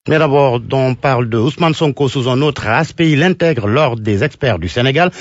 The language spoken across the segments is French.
Mais d'abord, on parle de Ousmane Sonko sous un autre aspect. Il intègre l'ordre des experts du Sénégal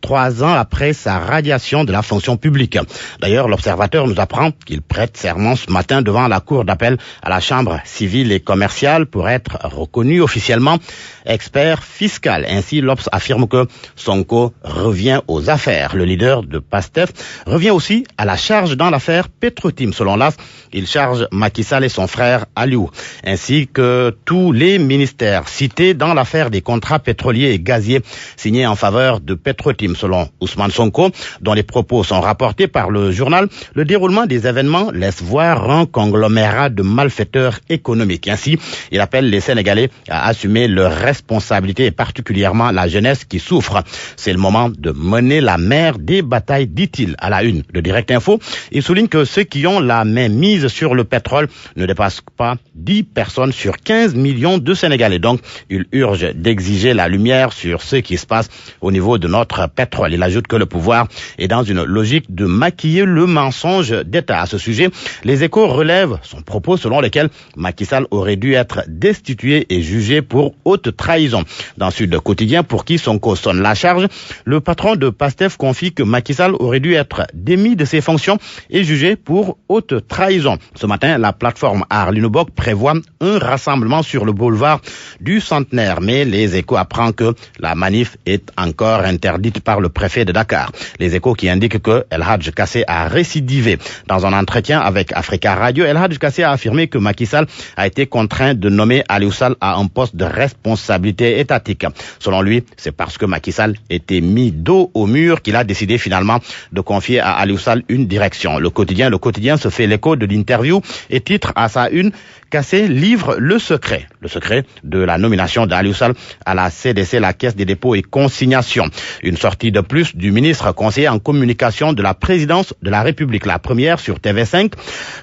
3 ans après sa radiation de la fonction publique. D'ailleurs, l'Observateur nous apprend qu'il prête serment ce matin devant la cour d'appel à la Chambre civile et commerciale pour être reconnu officiellement expert fiscal. Ainsi, l'Obs affirme que Sonko revient aux affaires. Le leader de PASTEF revient aussi à la charge dans l'affaire Petrotim. Selon l'AS, il charge Macky Sall et son frère Aliou, ainsi que tous les ministères cités dans l'affaire des contrats pétroliers et gaziers signés en faveur de Petrotim. Selon Ousmane Sonko, dont les propos sont rapportés par le journal, le déroulement des événements laisse voir un conglomérat de malfaiteurs économiques. Ainsi, il appelle les Sénégalais à assumer leurs responsabilités et particulièrement la jeunesse qui souffre. C'est le moment de mener la mère des batailles, dit-il à la une de Direct Info. Il souligne que ceux qui ont la main mise sur le pétrole ne dépassent pas 10 personnes sur 15 millions de Sénégalais. Donc, il urge d'exiger la lumière sur ce qui se passe au niveau de notre pétrole. Il ajoute que le pouvoir est dans une logique de maquiller le mensonge d'État. À ce sujet, les Échos relèvent son propos selon lequel Macky Sall aurait dû être destitué et jugé pour haute trahison. Dans Sud Quotidien, pour qui Sonko sonne la charge, le patron de PASTEF confie que Macky Sall aurait dû être démis de ses fonctions et jugé pour haute trahison. Ce matin, la plateforme Arlinobok prévoit un rassemblement sur le boulevard du Centenaire, mais les Échos apprennent que la manif est encore interdite par le préfet de Dakar. Les Échos qui indiquent que El Hadj Kassé a récidivé. Dans un entretien avec Africa Radio, El Hadj Kassé a affirmé que Macky Sall a été contraint de nommer Aliou Sall à un poste de responsabilité étatique. Selon lui, c'est parce que Macky Sall était mis dos au mur qu'il a décidé finalement de confier à Aliou Sall une direction. Le quotidien se fait l'écho de l'interview et titre à sa une: Kassé livre le secret de la nomination d'Aliou Sall à la CDC, la Caisse des dépôts et consignations. Une sortie de plus du ministre conseiller en communication de la présidence de la République. La première sur TV5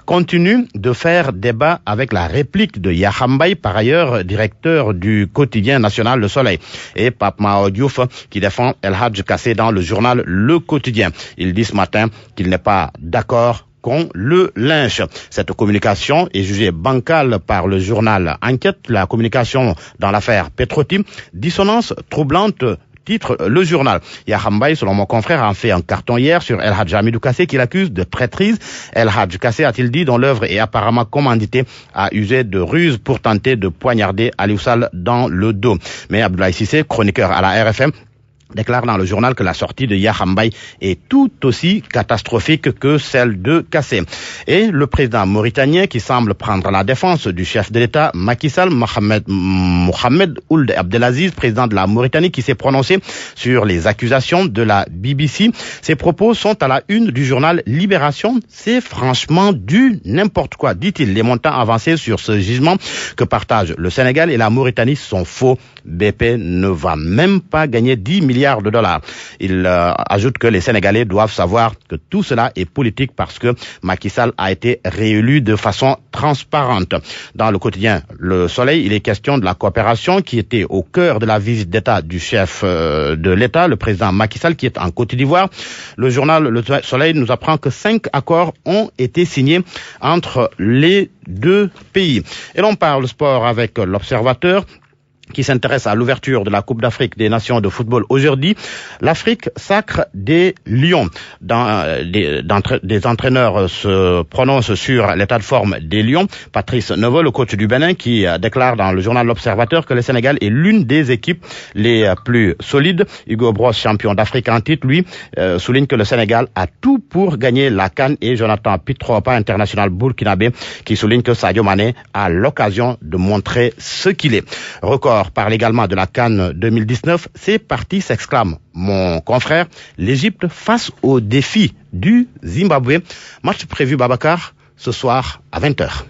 continue de faire débat avec la réplique de Yahambaye, par ailleurs directeur du quotidien national Le Soleil, et Pape Mao Diouf qui défend El Hadj Kassé dans le journal Le Quotidien. Il dit ce matin qu'il n'est pas d'accord qu'on le lynche. Cette communication est jugée bancale par le journal Enquête. La communication dans l'affaire Petrotim, dissonance troublante, titre le journal. Yahambaye, selon mon confrère, a fait un carton hier sur El Hadj Hamidou Kassé qu'il accuse de traîtrise. El Hadj Kassé, a-t-il dit, dont l'œuvre est apparemment commanditée, a usé de ruse pour tenter de poignarder Aliou Sall dans le dos. Mais Abdoulaye Cissé, chroniqueur à la RFM, déclare dans le journal que la sortie de Yahambaye est tout aussi catastrophique que celle de Kassé. Et le président mauritanien qui semble prendre la défense du chef de l'État, Macky Sall, Mohamed Ould Abdelaziz, président de la Mauritanie, qui s'est prononcé sur les accusations de la BBC. Ses propos sont à la une du journal Libération. C'est franchement du n'importe quoi, dit-il. Les montants avancés sur ce jugement que partagent le Sénégal et la Mauritanie sont faux. BP ne va même pas gagner 10 milliards de dollars. Il ajoute que les Sénégalais doivent savoir que tout cela est politique parce que Macky Sall a été réélu de façon transparente. Dans le quotidien Le Soleil, il est question de la coopération qui était au cœur de la visite d'État du chef de l'État, le président Macky Sall, qui est en Côte d'Ivoire. Le journal Le Soleil nous apprend que 5 accords ont été signés entre les deux pays. Et l'on parle sport avec l'Observateur, qui s'intéresse à l'ouverture de la Coupe d'Afrique des Nations de football aujourd'hui. L'Afrique sacre des Lions. Des entraîneurs se prononcent sur l'état de forme des Lions. Patrice Neveu, le coach du Bénin, qui déclare dans le journal L'Observateur que le Sénégal est l'une des équipes les plus solides. Hugo Bross, champion d'Afrique en titre, lui, souligne que le Sénégal a tout pour gagner la CAN, et Jonathan Pitropa, international burkinabé, qui souligne que Sadio Mané a l'occasion de montrer ce qu'il est. Record parle également de la CAN 2019. C'est parti, s'exclame mon confrère. L'Égypte face au défi du Zimbabwe. Match prévu, Babacar, ce soir à 20h.